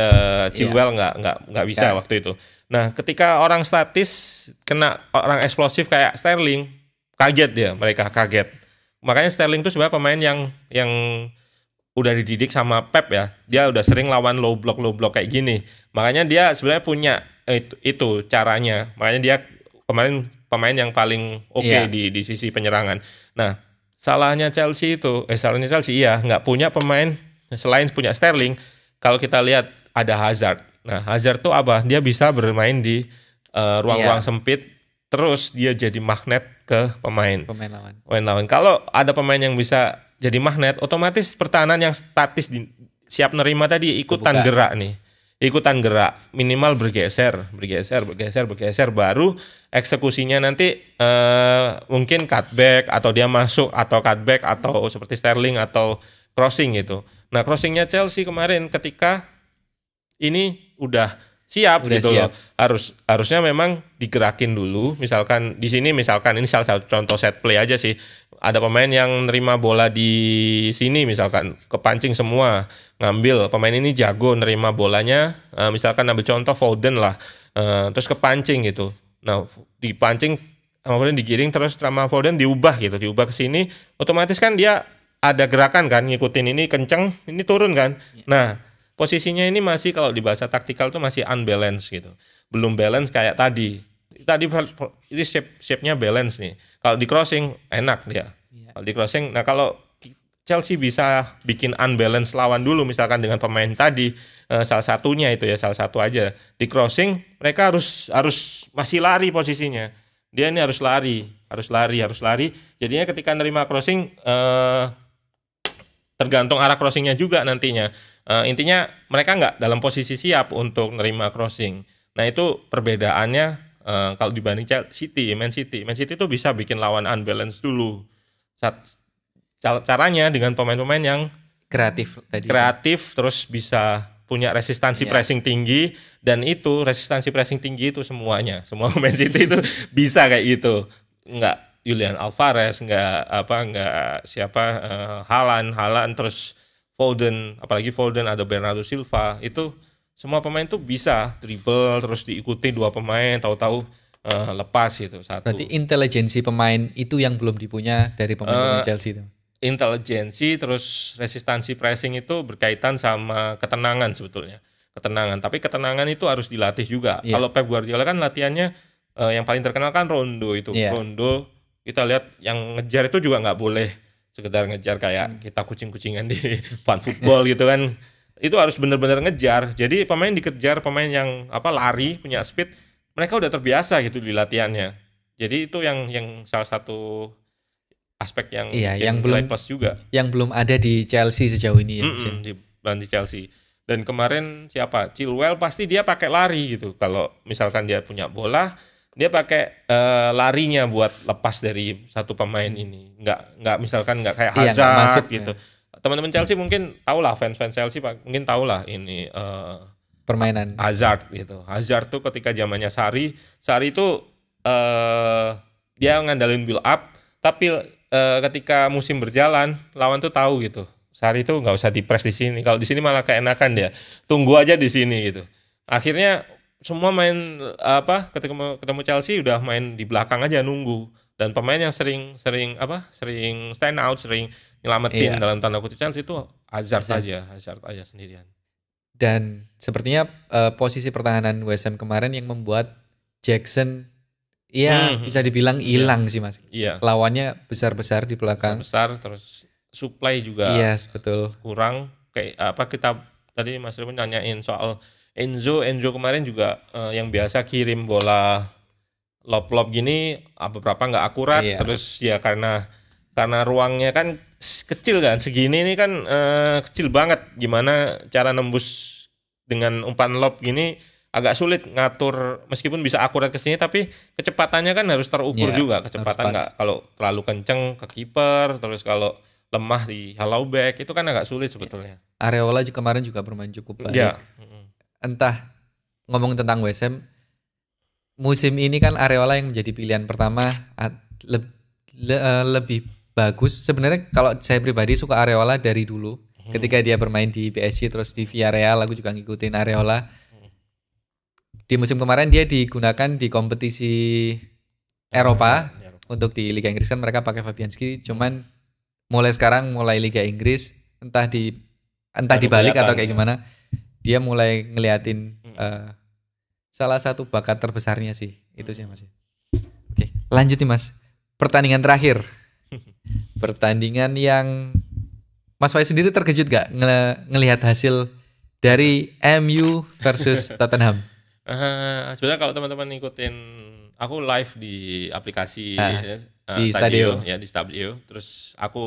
Chilwell nggak bisa waktu itu. Nah ketika orang statis kena orang eksplosif kayak Sterling, mereka kaget. Makanya Sterling itu sebenarnya pemain yang udah dididik sama Pep ya. Dia udah sering lawan low block kayak gini. Makanya dia sebenarnya punya itu caranya. Makanya dia kemarin pemain yang paling oke di sisi penyerangan. Nah, salahnya Chelsea nggak punya pemain selain punya Sterling. Kalau kita lihat ada Hazard. Nah, Hazard tuh apa? Dia bisa bermain di ruang-ruang sempit. Terus dia jadi magnet ke pemain lawan. Kalau ada pemain yang bisa jadi magnet, otomatis pertahanan yang statis siap nerima tadi ikutan gerak nih. Ikutan gerak, minimal bergeser, baru eksekusinya nanti mungkin cutback atau dia masuk atau cutback atau seperti Sterling atau crossing gitu. Nah, crossingnya Chelsea kemarin ketika ini udah siap gitu loh. Harusnya memang digerakin dulu. Misalkan di sini ini salah satu contoh set play aja sih. Ada pemain yang nerima bola di sini misalkan kepancing semua, ngambil pemain ini jago nerima bolanya. Misalkan ambil contoh Foden lah. Terus kepancing gitu. Nah, dipancing kemudian digiring terus sama Foden diubah ke sini, otomatis kan dia ada gerakan kan, ngikutin ini kenceng, ini turun kan. Nah, posisinya ini masih kalau di bahasa taktikal tuh masih unbalance gitu. Belum balance kayak tadi. Tadi ini shape-nya balance nih. Kalau di crossing enak dia. Kalau di crossing, nah kalau Chelsea bisa bikin unbalance lawan dulu misalkan dengan pemain tadi, salah satunya itu ya, salah satu aja. Di crossing mereka harus masih lari posisinya. Dia ini harus lari. Jadinya ketika nerima crossing tergantung arah crossingnya juga nantinya. Intinya mereka nggak dalam posisi siap untuk nerima crossing. Nah itu perbedaannya kalau dibanding Man City itu bisa bikin lawan unbalance dulu. Caranya dengan pemain-pemain yang kreatif tadi. Terus bisa punya resistansi pressing tinggi, dan itu resistansi pressing tinggi itu semua Man City itu bisa kayak gitu. Enggak Julian Alvarez, enggak Haaland, terus Foden, apalagi Foden, ada Bernardo Silva, itu semua pemain tuh bisa dribble terus diikuti dua pemain, tahu-tahu lepas gitu satu. Berarti intelijensi pemain itu yang belum dipunya dari pemain Chelsea itu. Intelijensi terus resistansi pressing itu berkaitan sama ketenangan sebetulnya. Tapi ketenangan itu harus dilatih juga. Kalau Pep Guardiola kan latihannya yang paling terkenal kan rondo itu. Rondo kita lihat yang ngejar itu juga nggak boleh sekedar ngejar kayak kita kucing-kucingan di fan football gitu kan. Itu harus benar-benar ngejar. Jadi pemain dikejar, pemain yang lari punya speed, mereka udah terbiasa gitu di latihannya. Jadi itu yang salah satu aspek yang belum plus juga. Yang belum ada di Chelsea sejauh ini ya. Di Chelsea. Dan kemarin siapa? Chilwell pasti dia pakai lari gitu. Kalau misalkan dia punya bola, dia pakai larinya buat lepas dari satu pemain ini. Nggak misalkan nggak kayak Hazard masuk, gitu. Teman-teman Chelsea mungkin tahulah, fans Chelsea mungkin tahulah ini permainan Hazard gitu. Hazard tuh ketika zamannya Sarri itu dia ngandalin build up, tapi ketika musim berjalan lawan tuh tahu gitu. Sarri itu nggak usah dipres di sini. Kalau di sini malah keenakan dia. Tunggu aja di sini gitu. Akhirnya semua main ketemu Chelsea udah main di belakang aja nunggu. Dan pemain yang sering stand out, sering nyelamatin dalam tanda kutip Chelsea itu Hazard aja sendirian. Dan sepertinya posisi pertahanan West Ham kemarin yang membuat Jackson bisa dibilang hilang sih Mas. Iya. Lawannya besar-besar di belakang. Besar terus supply juga betul. kurang. Kayak kita tadi Mas Rimo nanyain soal Enzo kemarin juga yang biasa kirim bola lob gini beberapa nggak akurat. Terus ya karena ruangnya kan kecil kan, segini ini kan kecil banget. Gimana cara nembus dengan umpan lob gini agak sulit ngatur, meskipun bisa akurat ke sini tapi kecepatannya kan harus terukur juga. Kecepatan nggak, kalau terlalu kenceng ke kiper, terus kalau lemah di hollow back itu kan agak sulit sebetulnya. Areola kemarin juga bermain cukup baik. Entah ngomong tentang West Ham, musim ini kan Areola yang menjadi pilihan pertama lebih bagus. Sebenarnya kalau saya pribadi suka Areola dari dulu. Ketika dia bermain di PSG terus di Villarreal, aku juga ngikutin Areola. Di musim kemarin dia digunakan di kompetisi Eropa. Untuk di Liga Inggris kan mereka pakai Fabianski. Cuman mulai Liga Inggris entah dibalik atau kayak gimana, dia mulai ngeliatin salah satu bakat terbesarnya sih. Itu sih Mas. Oke, lanjut nih Mas. Pertandingan terakhir. Pertandingan yang Mas Faiz sendiri terkejut gak ngelihat hasil dari MU versus Tottenham? Sebenarnya kalau teman-teman ngikutin aku live di aplikasi di Stadio di Stadio, terus aku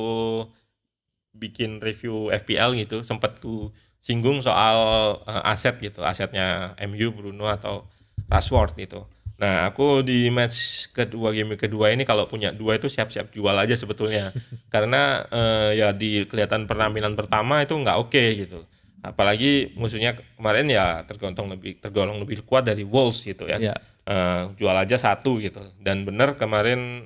bikin review FPL gitu, sempat ku singgung soal asetnya MU, Bruno atau Rashford gitu. Nah aku di game kedua ini kalau punya dua itu siap-siap jual aja sebetulnya. Karena ya di kelihatan penampilan pertama itu nggak oke gitu. Apalagi musuhnya kemarin ya tergolong lebih kuat dari Wolves gitu ya. Jual aja satu gitu. Dan benar kemarin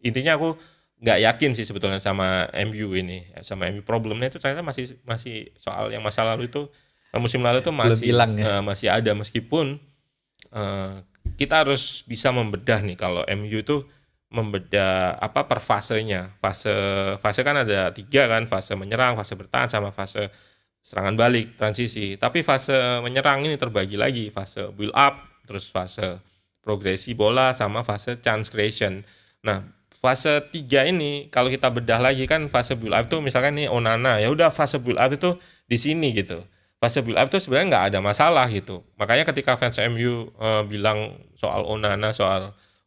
intinya aku nggak yakin sih sebetulnya sama MU ini, sama MU. Problemnya itu ternyata masih soal yang masa lalu itu, musim lalu itu masih ada, meskipun kita harus bisa membedah nih kalau MU itu membedah per fasenya. Fase kan ada 3 kan, fase menyerang, fase bertahan, sama fase serangan balik, transisi. Tapi fase menyerang ini terbagi lagi, fase build up, terus fase progresi bola, sama fase chance creation. Nah, fase 3 ini kalau kita bedah lagi kan, fase build up itu misalkan nih Onana, ya udah fase build up itu di sini gitu. Fase build up itu sebenarnya nggak ada masalah gitu. Makanya ketika fans MU bilang soal Onana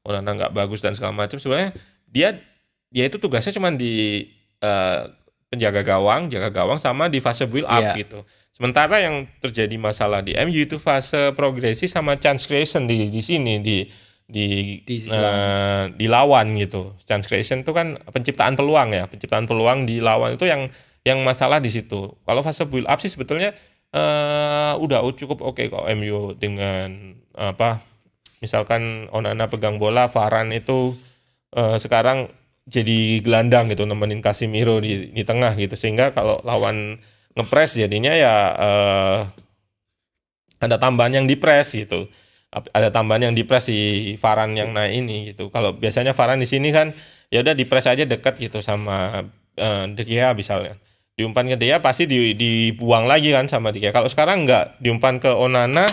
nggak bagus dan segala macam, sebenarnya dia itu tugasnya cuma di penjaga gawang, jaga gawang, sama di fase build up gitu. Sementara yang terjadi masalah di MU itu fase progresi sama chance creation di sini di lawan gitu. Chance creation itu kan penciptaan peluang ya, penciptaan peluang di lawan itu yang masalah di situ. Kalau fase build up sih sebetulnya udah cukup oke kok MU dengan misalkan Onana pegang bola, Varane itu sekarang jadi gelandang gitu, nemenin Casemiro di tengah gitu, sehingga kalau lawan ngepres jadinya ya ada tambahan yang dipres gitu, ada tambahan yang dipres si Varane yang naik ini gitu. Kalau biasanya Varane di sini kan ya udah dipres aja dekat gitu sama De Gea misalnya, diumpan ke dia pasti dibuang lagi kan sama De Gea. Kalau sekarang enggak, diumpan ke Onana,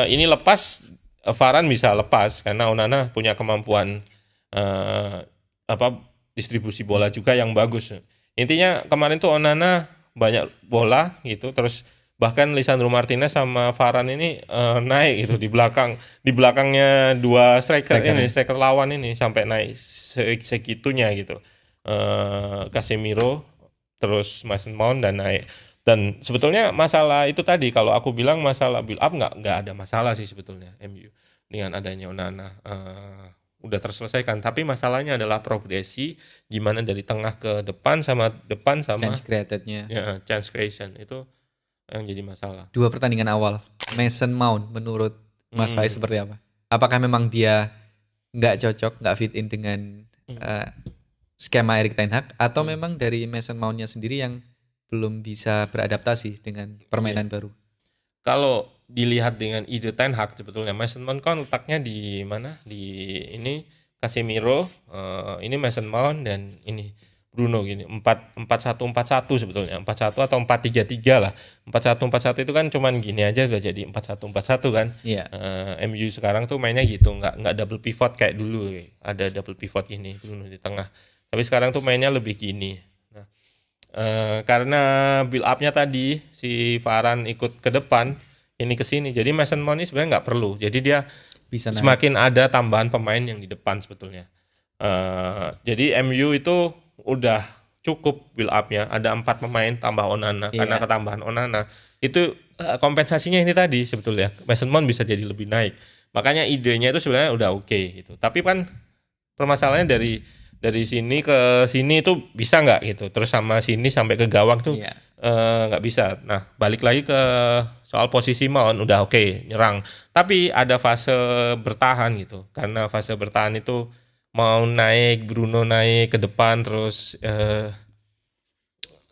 ini lepas, Varane bisa lepas karena Onana punya kemampuan distribusi bola juga yang bagus. Intinya kemarin tuh Onana banyak bola gitu, terus bahkan Lisandro Martinez sama Varane ini naik gitu di belakangnya dua striker lawan ini sampai naik segitunya gitu. Casemiro, terus Mason Mount dan naik. Dan sebetulnya masalah itu tadi, kalau aku bilang masalah build up nggak ada masalah sih sebetulnya MU dengan adanya Onana udah terselesaikan. Tapi masalahnya adalah progresi, gimana dari tengah ke depan sama chance creatednya. Ya, chance creation itu yang jadi masalah. 2 pertandingan awal Mason Mount menurut Mas Faiz seperti apa? Apakah memang dia nggak cocok, nggak fit in dengan skema Erik ten Hag, atau memang dari Mason Mount-nya sendiri yang belum bisa beradaptasi dengan permainan baru? Kalau dilihat dengan ide ten Hag sebetulnya Mason Mount kan letaknya di mana? Di ini Casemiro, ini Mason Mount, dan ini Bruno gini. 4-1-4-1 sebetulnya. 4-1 atau 4-3-3 lah. 4-1-4-1 itu kan cuman gini aja udah jadi 4-1-4-1 kan. Iya. MU sekarang tuh mainnya gitu, enggak double pivot kayak dulu. Ada double pivot gini, Bruno di tengah. Tapi sekarang tuh mainnya lebih gini. Nah, karena build up-nya tadi si Varane ikut ke depan, ini ke sini. Jadi Mason Mount ini sebenarnya nggak perlu. Jadi dia bisa semakin ada tambahan pemain yang di depan sebetulnya. Jadi MU itu udah cukup build up-nya. Ada 4 pemain tambah Onana. Karena ketambahan Onana itu kompensasinya ini tadi sebetulnya. Mason Mount bisa jadi lebih naik. Makanya idenya itu sebenarnya udah oke gitu. Tapi kan permasalahannya dari sini ke sini itu bisa nggak gitu, terus sama sini sampai ke gawang tuh nggak bisa. Nah, balik lagi ke soal posisi Mount, udah oke nyerang, tapi ada fase bertahan gitu. Karena fase bertahan itu Mount naik, Bruno naik ke depan, terus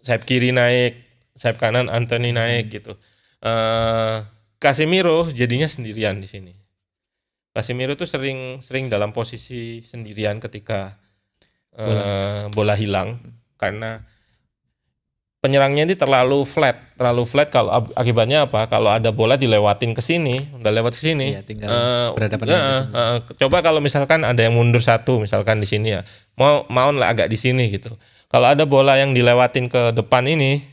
sayap kiri naik, sayap kanan Anthony naik gitu. Casemiro jadinya sendirian di sini. Casemiro tuh sering dalam posisi sendirian ketika bola hilang, karena penyerangnya ini terlalu flat. Kalau akibatnya apa? Kalau ada bola dilewatin ke sini, udah lewat ke sini. Tinggal berhadapan. Coba kalau misalkan ada yang mundur satu, misalkan di sini ya, mau lah agak di sini gitu. Kalau ada bola yang dilewatin ke depan ini,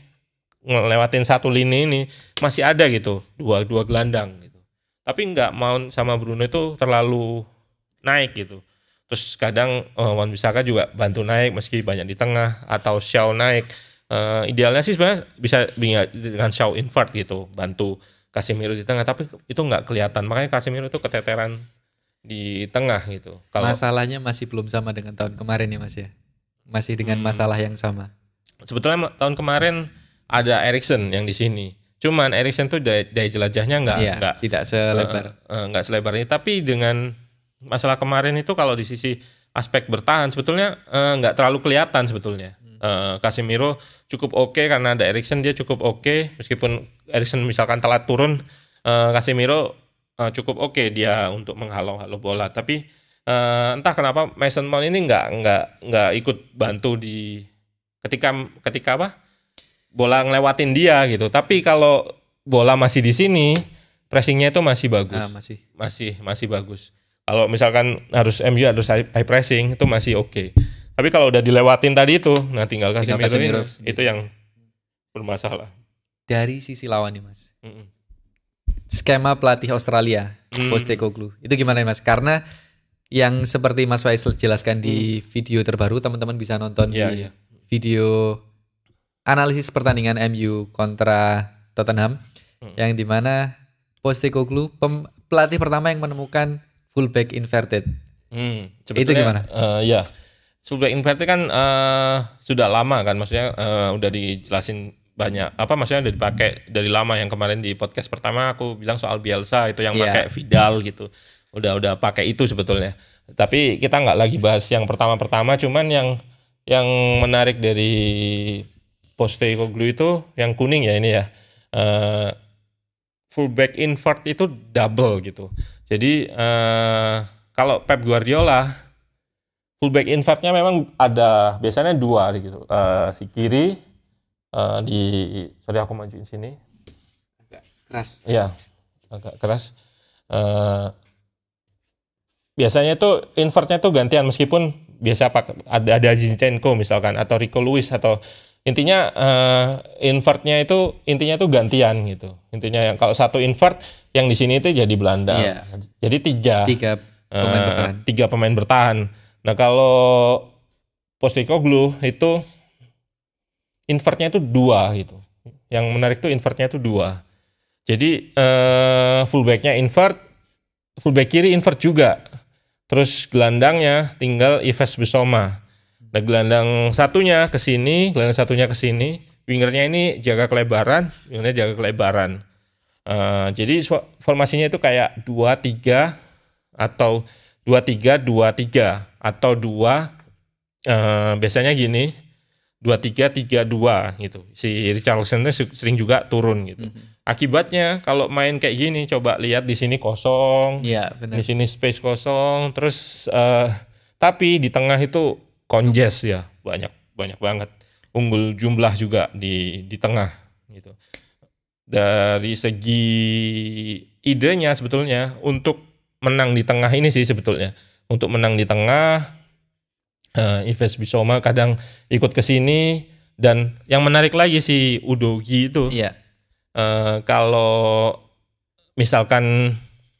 ngelewatin satu lini ini, masih ada gitu, dua gelandang gitu. Tapi nggak, Mount sama Bruno itu terlalu naik gitu. Terus kadang Wan-Bissaka juga bantu naik meski banyak di tengah, atau Shaw naik. Idealnya sih sebenarnya bisa dengan Shaw invert gitu, bantu Casemiro di tengah, tapi itu nggak kelihatan. Makanya Casemiro itu keteteran di tengah gitu. Masalahnya masih belum sama dengan tahun kemarin ya Mas ya? Masih dengan masalah yang sama. Sebetulnya tahun kemarin ada Eriksen yang di sini. Cuman Eriksen tuh daya jelajahnya tidak selebar. Nggak selebar ini, tapi dengan masalah kemarin itu kalau di sisi aspek bertahan sebetulnya nggak terlalu kelihatan sebetulnya. Casemiro cukup oke karena ada Eriksen, dia cukup oke. Meskipun Eriksen misalkan telat turun, Casemiro cukup oke dia untuk menghalau bola. Tapi entah kenapa Mason Mount ini nggak ikut bantu di ketika apa bola ngelewatin dia gitu. Tapi kalau bola masih di sini, pressingnya itu masih bagus, masih bagus. Kalau misalkan harus MU harus high pressing itu masih oke. Tapi kalau udah dilewatin tadi itu, nah tinggal Casemiro itu yang bermasalah. Dari sisi lawan nih Mas, skema pelatih Australia, Postecoglou, itu gimana Mas? Karena yang seperti Mas Faisal jelaskan di video terbaru, teman-teman bisa nonton di video analisis pertandingan MU kontra Tottenham, yang dimana Postecoglou pelatih pertama yang menemukan fullback inverted. Itu gimana? Ya. Fullback inverted kan sudah lama kan, maksudnya udah dijelasin banyak. Maksudnya udah dipakai dari lama. Yang kemarin di podcast pertama aku bilang soal Bielsa itu yang pakai Vidal gitu. Udah pakai itu sebetulnya. Tapi kita nggak lagi bahas yang pertama-pertama. Cuman yang menarik dari Postecoglou itu yang kuning ya ini ya. Fullback invert itu double gitu. Jadi kalau Pep Guardiola fullback invertnya memang ada biasanya 2 gitu. Si kiri sorry aku majuin sini. Agak keras. Iya, agak keras. Biasanya itu invertnya tuh gantian meskipun biasa ada Zinchenko misalkan atau Rico Lewis atau intinya invertnya itu intinya tuh gantian gitu. Intinya yang kalau satu invert yang di sini itu jadi Belanda. Jadi 3 pemain bertahan. Nah kalau Postecoglou itu invertnya itu 2 gitu. Yang menarik tuh invertnya itu 2. Jadi fullbacknya invert, fullback kiri invert juga. Terus gelandangnya tinggal Yves Bissouma. Nah gelandang satunya ke sini, wingernya ini jaga kelebaran, wingernya jaga kelebaran. Jadi formasinya itu kayak 2-3 atau 2-3-2-3 atau 2 biasanya gini 2-3-3-2 gitu. Si Richarlison sering juga turun gitu. Akibatnya kalau main kayak gini coba lihat di sini kosong, di sini space kosong, terus tapi di tengah itu congest ya banyak banget. Unggul jumlah juga di tengah gitu. Dari segi idenya sebetulnya untuk menang di tengah ini sih sebetulnya. Untuk menang di tengah, Yves Bissouma kadang ikut ke sini dan yang menarik lagi si Udogie itu. Kalau misalkan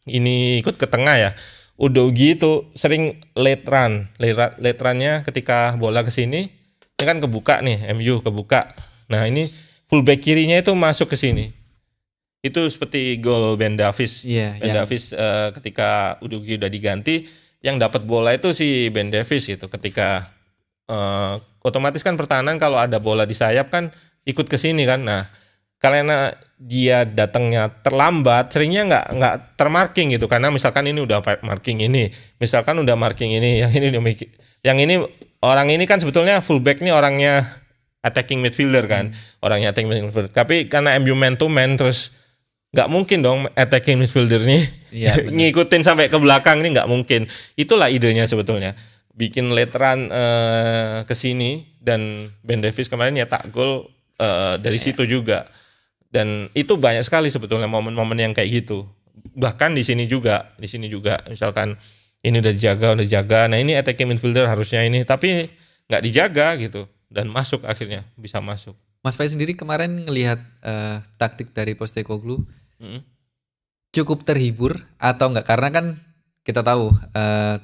ini ikut ke tengah ya, Udogie itu sering late run. Late runnya ketika bola ke sini, ini kan kebuka nih, MU kebuka. Nah ini fullback kirinya itu masuk ke sini. Itu seperti gol Ben Davies. Davies ketika Udogie udah diganti, yang dapat bola itu si Ben Davies gitu. Ketika otomatis kan pertahanan kalau ada bola di sayap kan ikut ke sini kan. Nah, karena dia datangnya terlambat, seringnya nggak termarking gitu. Karena misalkan ini udah marking ini, misalkan udah marking ini, yang ini orang ini kan sebetulnya fullback ini orangnya attacking midfielder kan, orangnya attacking midfielder. Tapi karena MU man to man terus nggak mungkin dong attacking midfielder nih ngikutin sampai ke belakang, ini nggak mungkin. Itulah idenya sebetulnya, bikin late run ke sini dan Ben Davies kemarin nyetak gol dari situ juga. Dan itu banyak sekali sebetulnya momen-momen yang kayak gitu. Bahkan di sini juga misalkan ini udah dijaga. Nah ini attacking midfielder harusnya ini, tapi nggak dijaga gitu dan akhirnya bisa masuk. Mas Faiz sendiri kemarin ngelihat taktik dari Postecoglou cukup terhibur atau enggak? Karena kan kita tahu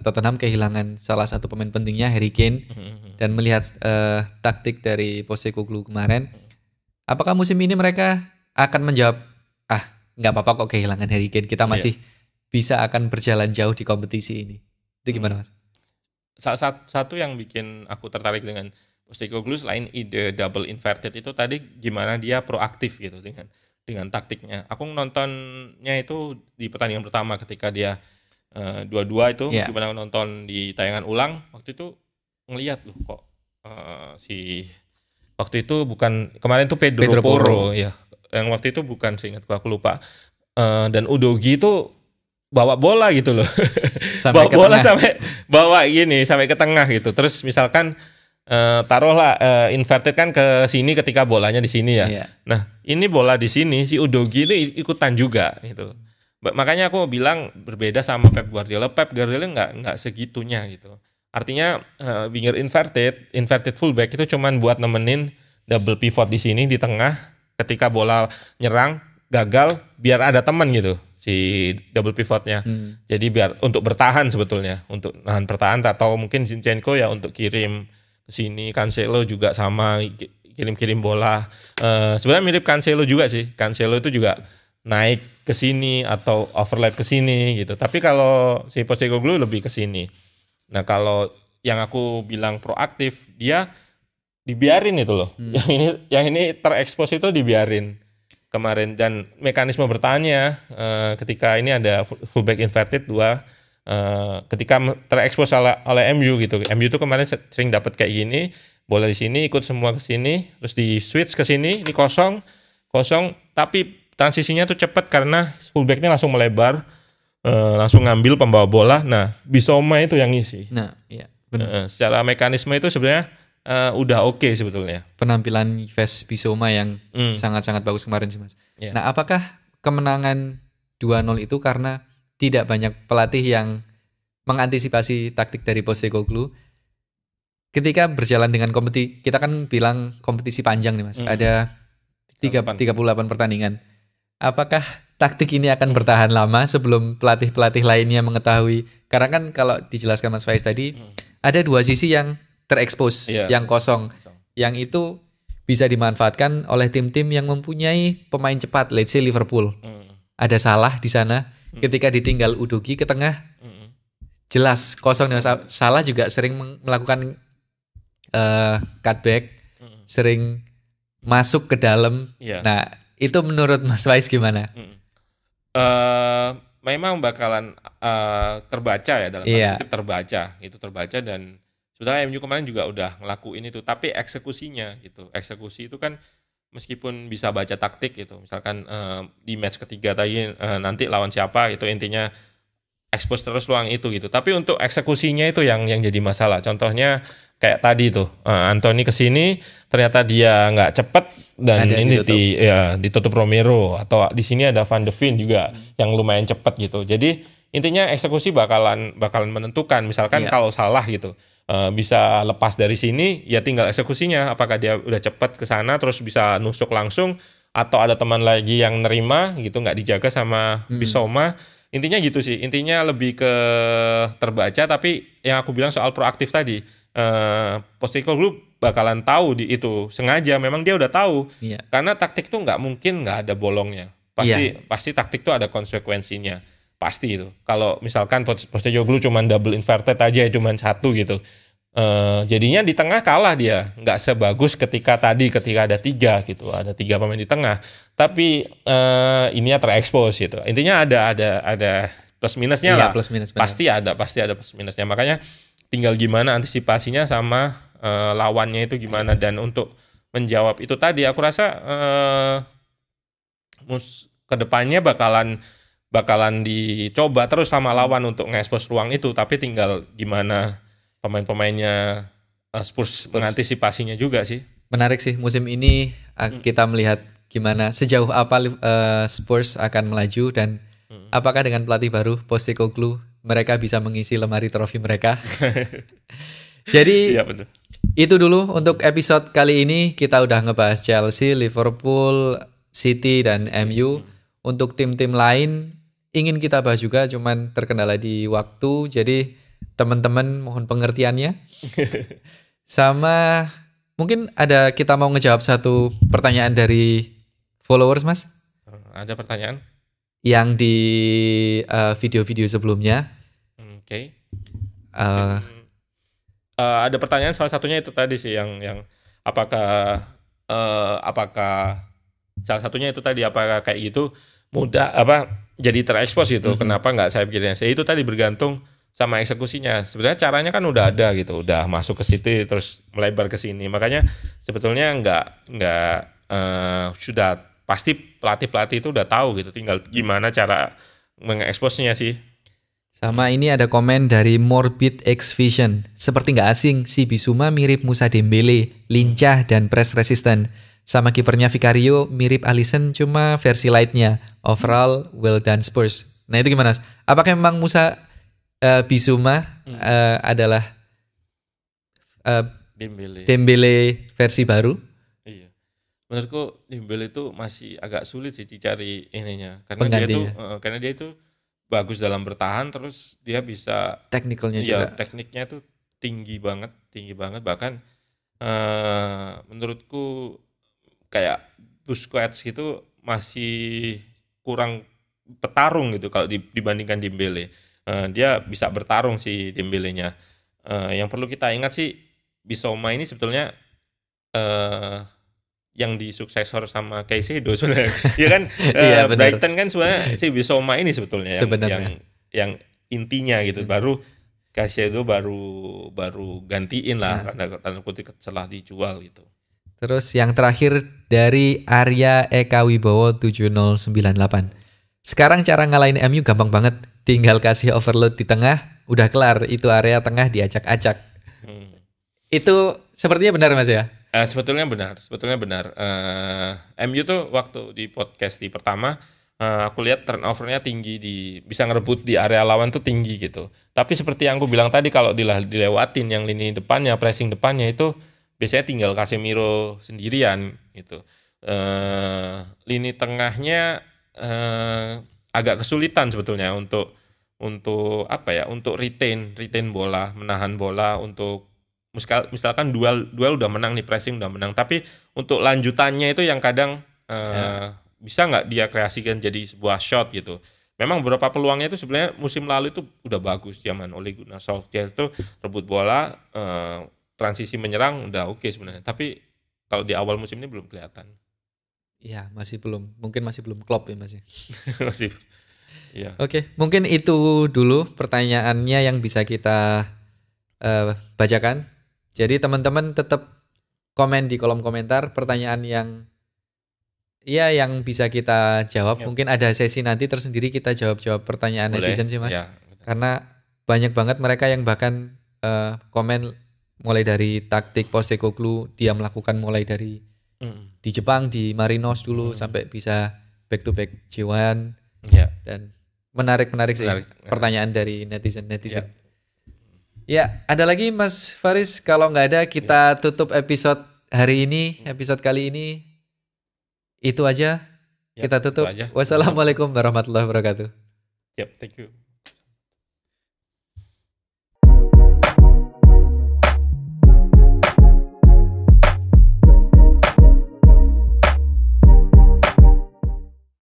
Tottenham kehilangan salah satu pemain pentingnya, Harry Kane, dan melihat taktik dari Postecoglou kemarin, apakah musim ini mereka akan menjawab nggak apa-apa kok kehilangan Harry Kane, kita masih bisa akan berjalan jauh di kompetisi ini? Itu gimana Mas? Salah satu yang bikin aku tertarik dengan Postecoglou selain ide double inverted itu tadi gimana dia proaktif gitu dengan taktiknya. Aku nontonnya itu di pertandingan pertama ketika dia 2-2 itu, meskipun aku nonton di tayangan ulang, waktu itu ngelihat loh kok waktu itu bukan kemarin tuh Pedro Porro ya. Yang waktu itu bukan, seingatku aku lupa. Dan Udogie itu bawa bola gitu loh. bawa bola sampai bawa gini sampai ke tengah gitu. Terus misalkan taruhlah inverted kan ke sini ketika bolanya di sini ya. Iya. Nah, ini bola di sini si Udogie ini ikutan juga gitu. Makanya aku bilang berbeda sama Pep Guardiola. Pep Guardiola nggak segitunya gitu. Artinya winger inverted fullback itu cuman buat nemenin double pivot di sini di tengah ketika bola nyerang gagal biar ada teman gitu si double pivotnya. Jadi biar untuk bertahan sebetulnya, untuk nahan pertahanan atau mungkin Zinchenko ya untuk kirim ke sini. Cancelo juga sama kirim-kirim bola. Sebenarnya mirip Cancelo juga sih. Cancelo itu juga naik ke sini atau overlap ke sini gitu. Tapi kalau si Postecoglou lebih ke sini. Nah, kalau yang aku bilang proaktif, dia dibiarin itu loh. Yang ini terekspos itu dibiarin kemarin, dan mekanisme bertahannya ketika ini ada fullback inverted dua, ketika terekspos oleh MU gitu. MU itu kemarin sering dapat kayak gini, bola di sini ikut semua ke sini, terus di switch ke sini, ini kosong, tapi transisinya tuh cepat karena fullbacknya langsung melebar, langsung ngambil pembawa bola. Nah, Bissouma itu yang ngisi. Nah, iya, benar. Secara mekanisme itu sebenarnya udah oke sebetulnya. Penampilan Yves Bissouma yang sangat-sangat bagus kemarin sih, Mas. Yeah. Nah, apakah kemenangan 2-0 itu karena tidak banyak pelatih yang mengantisipasi taktik dari Postecoglou? Ketika berjalan dengan kompetisi, kita kan bilang kompetisi panjang nih, Mas. Ada 38 pertandingan. Apakah taktik ini akan bertahan lama sebelum pelatih-pelatih lainnya mengetahui? Karena kan kalau dijelaskan Mas Faiz tadi, ada dua sisi yang terekspos, yang kosong. Yang itu bisa dimanfaatkan oleh tim-tim yang mempunyai pemain cepat, let's say Liverpool. Ada Salah di sana, ketika ditinggal Udogie ke tengah, jelas kosong. Salah juga sering melakukan cutback, sering masuk ke dalam. Nah, itu menurut Mas Faiz gimana? Memang bakalan terbaca ya dalam terbaca dan sebenarnya MU kemarin juga udah ngelakuin itu, tapi eksekusinya gitu. Eksekusi itu kan meskipun bisa baca taktik gitu. Misalkan di match ketiga tadi nanti lawan siapa gitu, intinya expose terus ruang itu gitu. Tapi untuk eksekusinya itu yang jadi masalah. Contohnya kayak tadi tuh Anthony kesini ternyata dia nggak cepet dan ada ini ditutup Romero, atau di sini ada Van de Ven juga yang lumayan cepet gitu. Jadi intinya eksekusi bakalan menentukan. Misalkan kalau Salah gitu bisa lepas dari sini, ya tinggal eksekusinya. Apakah dia udah cepet ke sana terus bisa nusuk langsung, atau ada teman lagi yang nerima gitu, nggak dijaga sama Bissouma. Intinya gitu sih. Intinya lebih ke terbaca. Tapi yang aku bilang soal proaktif tadi, Postecoglou bakalan tahu di itu sengaja. Memang dia udah tahu. Karena taktik tuh nggak mungkin nggak ada bolongnya. Pasti taktik tuh ada konsekuensinya. Pasti itu. Kalau misalkan Postecoglou cuman double inverted aja, cuman satu gitu, jadinya di tengah kalah dia. Nggak sebagus ketika ada tiga gitu, ada tiga pemain di tengah. Tapi ininya terekspos gitu. Intinya ada plus minusnya lah. Plus minus, pasti ada plus minusnya. Makanya tinggal gimana antisipasinya sama lawannya itu gimana. Dan untuk menjawab itu tadi, aku rasa kedepannya bakalan dicoba terus sama lawan untuk nge-expose ruang itu, tapi tinggal gimana pemain-pemainnya Spurs mengantisipasinya juga sih. Menarik sih musim ini kita melihat gimana sejauh apa Spurs akan melaju, dan apakah dengan pelatih baru Postecoglou mereka bisa mengisi lemari trofi mereka. Jadi betul. Itu dulu untuk episode kali ini. Kita udah ngebahas Chelsea, Liverpool, City, dan MU. Untuk tim-tim lain ingin kita bahas juga, cuman terkendala di waktu. Jadi teman-teman mohon pengertiannya. Sama mungkin kita mau ngejawab satu pertanyaan dari followers, Mas. Ada pertanyaan? Yang di video-video sebelumnya. Oke. Ada pertanyaan, salah satunya itu tadi sih yang apakah salah satunya itu tadi, apakah kayak gitu mudah jadi terekspos gitu. Kenapa nggak saya pikirin? Itu tadi bergantung sama eksekusinya. Sebenarnya caranya kan udah ada gitu, udah masuk ke City terus melebar ke sini. Makanya sebetulnya nggak sudah pasti pelatih itu udah tahu gitu. Tinggal gimana cara mengeksposnya sih. Sama ini ada komen dari Morbid X Vision. Seperti nggak asing, si Bissouma mirip Moussa Dembele, lincah dan press resistant. Sama kipernya Vicario mirip Alisson cuma versi lightnya. Overall, well done Spurs. Nah itu gimana? Apakah memang Moussa Bissouma adalah Dembele versi baru? Iya. Menurutku Dembele itu masih agak sulit sih dicari ininya. Karena dia itu bagus dalam bertahan, terus dia bisa teknikalnya juga. Tekniknya itu tinggi banget bahkan menurutku kayak Busquets gitu masih kurang petarung gitu kalau dibandingkan Dembele. Dia bisa bertarung si Dembelenya. Yang perlu kita ingat sih Bissouma ini sebetulnya yang disuksesor sama Caicedo sebenarnya. Ya kan Brighton kan sebenarnya si Bissouma ini sebetulnya yang intinya gitu. Baru Caicedo baru gantiin lah tanda kutip setelah dijual gitu. Terus yang terakhir dari Arya Eka Wibowo 7098. Sekarang cara ngalahin MU gampang banget. Tinggal kasih overload di tengah, udah kelar. Itu area tengah diacak-acak. Itu sepertinya benar Mas ya? Sebetulnya benar. MU tuh waktu di podcast di pertama aku lihat turnovernya tinggi, bisa ngerebut di area lawan tuh tinggi gitu. Tapi seperti yang aku bilang tadi, kalau dilewatin yang lini depannya, pressing depannya itu biasanya tinggal Casemiro sendirian gitu. Lini tengahnya agak kesulitan sebetulnya untuk retain bola, menahan bola untuk misalkan duel udah menang nih, pressing udah menang, tapi untuk lanjutannya itu yang kadang bisa nggak dia kreasikan jadi sebuah shot gitu. Memang beberapa peluangnya itu sebenarnya musim lalu itu udah bagus, zaman Ole Gunnar Solskjaer itu rebut bola, transisi menyerang udah oke sebenarnya. Tapi kalau di awal musim ini belum kelihatan. Iya, masih belum. Mungkin masih belum klop ya Mas. Masih. Iya. Oke, mungkin itu dulu pertanyaannya yang bisa kita bacakan. Jadi teman-teman tetap komen di kolom komentar pertanyaan yang bisa kita jawab. Mungkin ada sesi nanti tersendiri kita jawab pertanyaan netizen sih Mas. Ya, karena banyak banget mereka yang bahkan komen mulai dari taktik Postecoglou, dia melakukan mulai dari di Jepang di Marinos dulu sampai bisa back to back J1. Dan menarik sih pertanyaan dari netizen. Ya, ada lagi Mas Faris? Kalau nggak ada, kita tutup episode hari ini, episode kali ini. Itu aja, kita tutup. Wassalamualaikum warahmatullahi wabarakatuh. Thank you.